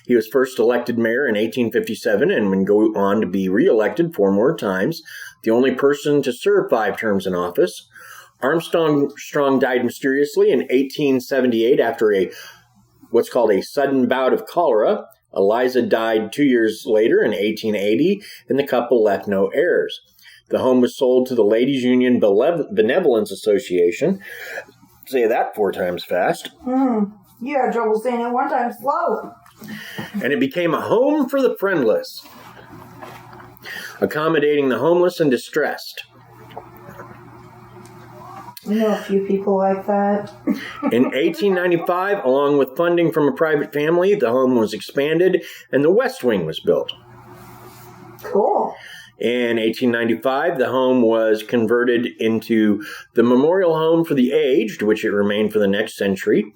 He was first elected mayor in 1857 and would go on to be reelected 4 more times, the only person to serve 5 terms in office. Armstrong died mysteriously in 1878 after what's called a sudden bout of cholera. Eliza died 2 years later in 1880, and the couple left no heirs. The home was sold to the Ladies' Union Benevolence Association. Say that 4 times fast. You had trouble saying it 1 time slow. And it became a home for the friendless, accommodating the homeless and distressed. I know a few people like that. In 1895, along with funding from a private family, the home was expanded and the West Wing was built. Cool. In 1895, the home was converted into the Memorial Home for the Aged, which it remained for the next century.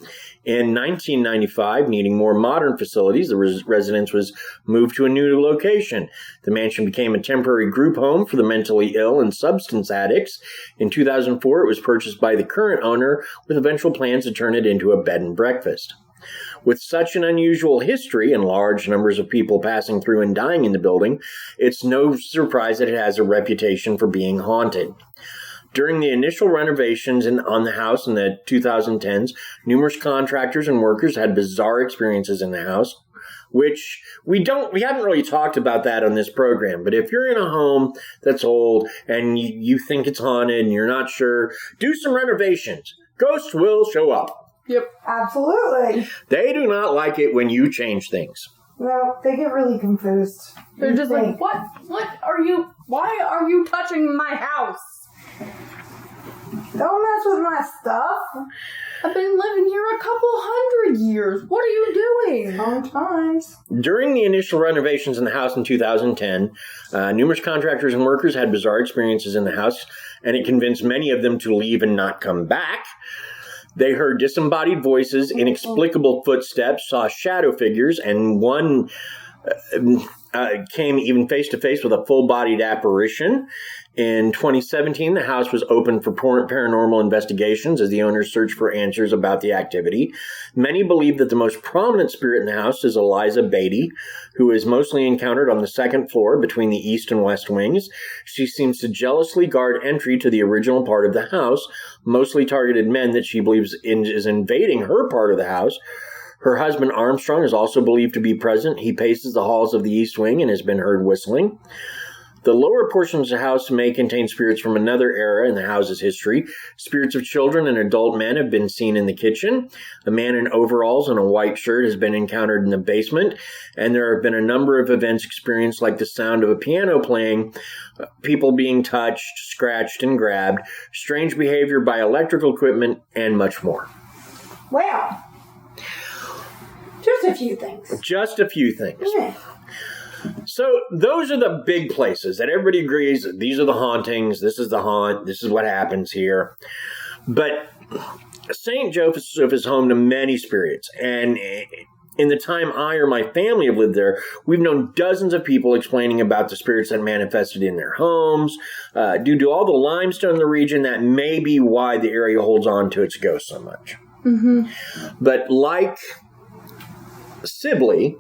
In 1995, needing more modern facilities, the residence was moved to a new location. The mansion became a temporary group home for the mentally ill and substance addicts. In 2004, it was purchased by the current owner, with eventual plans to turn it into a bed and breakfast. With such an unusual history and large numbers of people passing through and dying in the building, it's no surprise that it has a reputation for being haunted. During the initial renovations on the house in the 2010s, numerous contractors and workers had bizarre experiences in the house, which we haven't really talked about that on this program. But if you're in a home that's old and you think it's haunted and you're not sure, do some renovations. Ghosts will show up. Yep. Absolutely. They do not like it when you change things. No, they get really confused. They're just like, why are you touching my house? Don't mess with my stuff. I've been living here a couple 100 years. What are you doing? Sometimes. During the initial renovations in the house in 2010, numerous contractors and workers had bizarre experiences in the house, and it convinced many of them to leave and not come back. They heard disembodied voices, inexplicable footsteps, saw shadow figures, and one came even face-to-face with a full-bodied apparition. In 2017, the house was open for paranormal investigations as the owners searched for answers about the activity. Many believe that the most prominent spirit in the house is Eliza Beatty, who is mostly encountered on the 2nd floor between the east and west wings. She seems to jealously guard entry to the original part of the house, mostly targeted men that she believes is invading her part of the house. Her husband, Armstrong, is also believed to be present. He paces the halls of the east wing and has been heard whistling. The lower portions of the house may contain spirits from another era in the house's history. Spirits of children and adult men have been seen in the kitchen. A man in overalls and a white shirt has been encountered in the basement. And there have been a number of events experienced, like the sound of a piano playing, people being touched, scratched, and grabbed, strange behavior by electrical equipment, and much more. Well, just a few things. Just a few things. Yeah. So those are the big places that everybody agrees that these are the hauntings, this is the haunt, this is what happens here. But St. Joseph is home to many spirits, and in the time I or my family have lived there, we've known dozens of people explaining about the spirits that manifested in their homes. Due to all the limestone in the region, that may be why the area holds on to its ghosts so much. Mm-hmm. But like Sibley,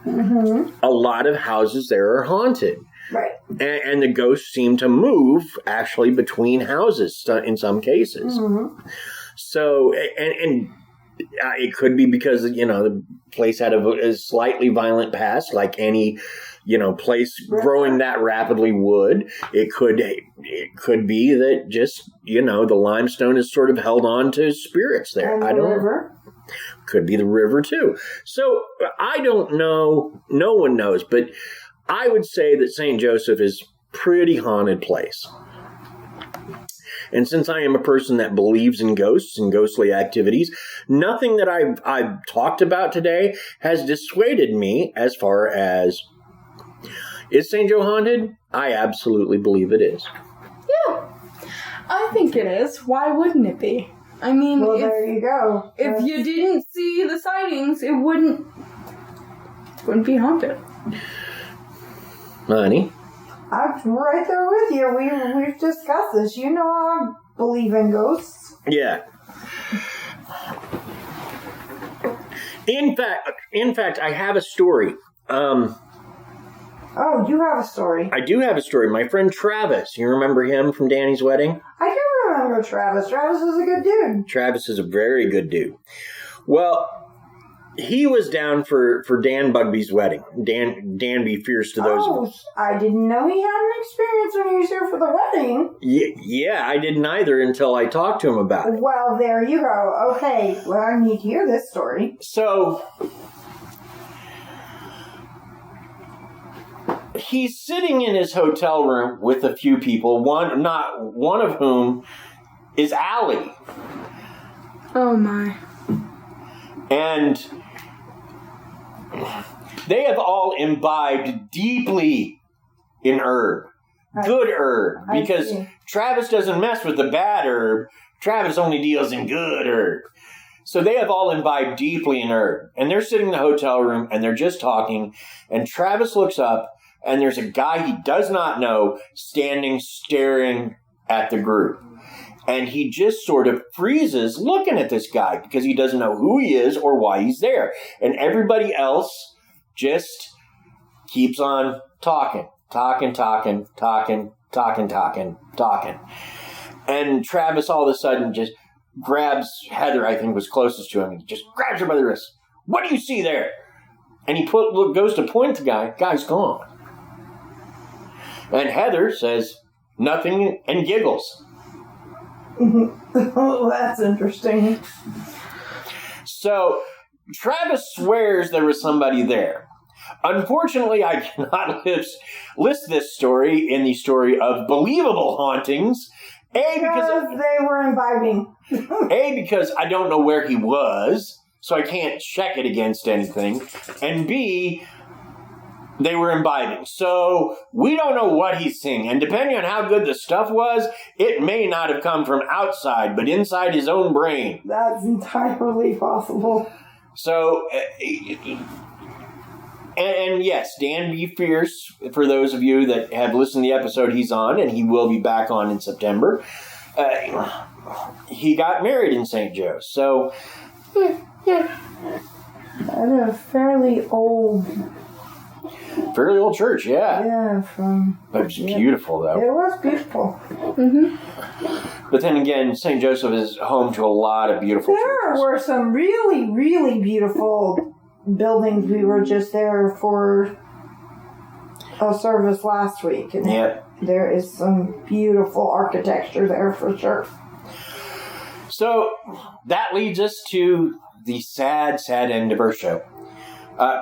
a lot of houses there are haunted. Right. And the ghosts seem to move, actually, between houses in some cases. Mm-hmm. So, and it could be because, the place had a slightly violent past, like any, place growing that rapidly would. It could be that just, the limestone is sort of held on to spirits there. And I don't river. Could be the river, too. So, I don't know. No one knows. But I would say that St. Joseph is a pretty haunted place. And since I am a person that believes in ghosts and ghostly activities, nothing that I've talked about today has dissuaded me as far as, is St. Joe haunted? I absolutely believe it is. Yeah, I think it is. Why wouldn't it be? I mean, well, there you go. If you didn't see the sightings, it wouldn't be haunted. Honey? I'm right there with you. We've discussed this. You know I believe in ghosts. Yeah. In fact, I have a story. Oh, you have a story. I do have a story. My friend Travis, you remember him from Danny's wedding? I do remember Travis. Travis is a good dude. Travis is a very good dude. Well, he was down for Dan Bugby's wedding. Dan be fierce to those. Oh, I didn't know he had an experience when he was here for the wedding. Yeah, I didn't either until I talked to him about it. Well, there you go. Okay, well, I need to hear this story. So, he's sitting in his hotel room with a few people, one of whom is Allie. Oh my. And they have all imbibed deeply in herb. Good herb. Because Travis doesn't mess with the bad herb. Travis only deals in good herb. So they have all imbibed deeply in herb. And they're sitting in the hotel room and they're just talking. And Travis looks up and there's a guy he does not know standing staring at the group. And he just sort of freezes looking at this guy because he doesn't know who he is or why he's there. And everybody else just keeps on talking. And Travis all of a sudden just grabs Heather, I think was closest to him. He just grabs her by the wrist. What do you see there? And he goes to point the guy. Guy's gone. And Heather says nothing and giggles. Oh, that's interesting. So, Travis swears there was somebody there. Unfortunately, I cannot list this story in the story of believable hauntings. Because they were imbibing. Because I don't know where he was, so I can't check it against anything. And B, they were imbibing. So we don't know what he's seeing. And depending on how good the stuff was, it may not have come from outside, but inside his own brain. That's entirely possible. So, and yes, Dan Be Fierce, for those of you that have listened to the episode he's on, and he will be back on in September, he got married in St. Joe. So, yeah. At a fairly old church, yeah. Yeah, But it was beautiful, though. It was beautiful. Mm-hmm. But then again, St. Joseph is home to a lot of beautiful churches. There were some really, really beautiful buildings. We were just there for a service last week. And there is some beautiful architecture there for sure. So, that leads us to the sad, sad end of our show.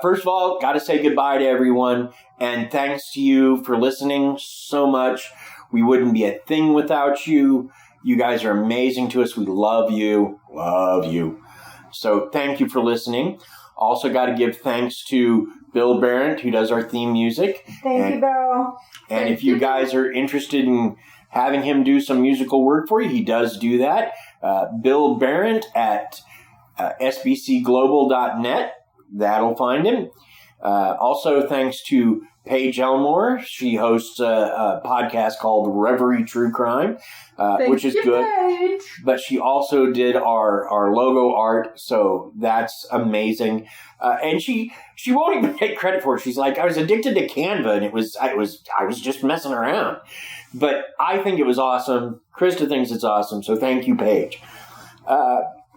First of all, got to say goodbye to everyone, and thanks to you for listening so much. We wouldn't be a thing without you. You guys are amazing to us. We love you. Love you. So thank you for listening. Also got to give thanks to Bill Barrett, who does our theme music. Thank you, Bill. And if you guys are interested in having him do some musical work for you, he does do that. Bill Barrett at sbcglobal.net. That'll find him. Also, thanks to Paige Elmore. She hosts a podcast called Reverie True Crime, which is good. Paige. But she also did our logo art, so that's amazing. And she won't even take credit for it. She's like, I was addicted to Canva, and I was just messing around. But I think it was awesome. Krysta thinks it's awesome, so thank you, Paige.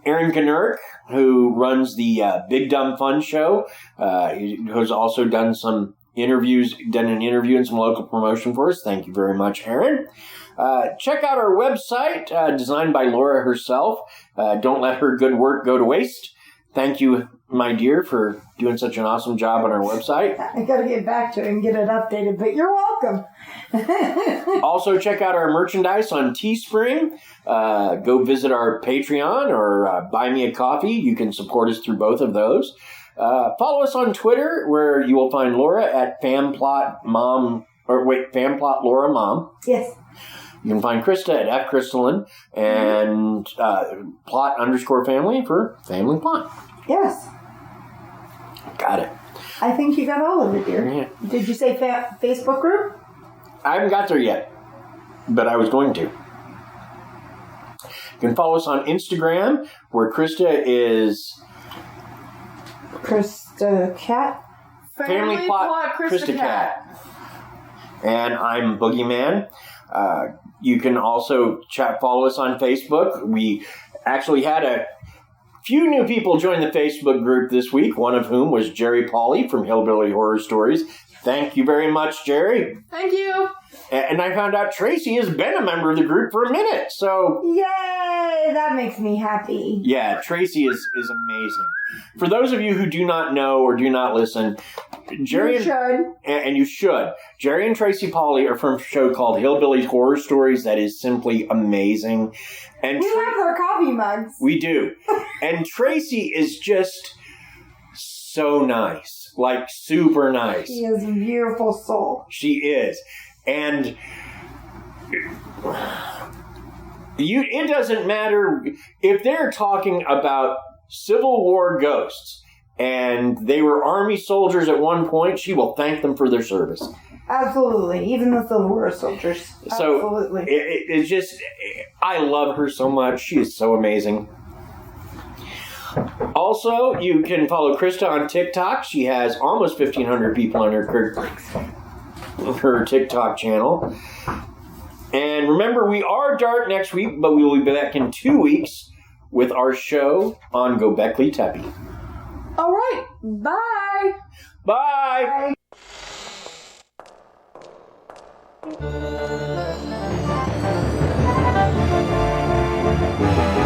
Aaron Knurk, who runs the Big Dumb Fun Show, who's also done an interview and some local promotion for us. Thank you very much, Aaron. Check out our website, designed by Laura herself. Don't let her good work go to waste. Thank you, my dear, for doing such an awesome job on our website. I got to get back to it and get it updated, but you're welcome. Also, check out our merchandise on Teespring. Go visit our Patreon or buy me a coffee. You can support us through both of those. Follow us on Twitter, where you will find Laura at FamPlot Laura Mom. Yes. You can find Krysta at FCrystalline and plot_family for Family Plot. Yes. Got it. I think you got all of it, dear. Yeah. Did you say Facebook group? I haven't got there yet, but I was going to. You can follow us on Instagram, where Krysta is Krysta Cat. Family Plot Krysta Cat. And I'm Boogeyman. You can also follow us on Facebook. We actually had a few new people join the Facebook group this week, one of whom was Jerry Pauley from Hillbilly Horror Stories. Thank you very much, Jerry. Thank you. And I found out Tracy has been a member of the group for a minute, so... Yay! That makes me happy. Yeah, Tracy is amazing. For those of you who do not know or do not listen, Jerry You should. And you should. Jerry and Tracy Pauley are from a show called Hillbilly Horror Stories that is simply amazing. And We love their coffee mugs. We do. And Tracy is just so nice. Like, super nice. She is a beautiful soul. She is. And it doesn't matter if they're talking about Civil War ghosts and they were Army soldiers at one point, she will thank them for their service. Absolutely. Even the Civil War soldiers. Absolutely. So it's just, I love her so much. She is so amazing. Also, you can follow Krysta on TikTok. She has almost 1,500 people on her TikTok channel. And remember, we are dark next week, but we will be back in 2 weeks with our show on Gobekli Tepe. All right. Bye. Bye. Bye.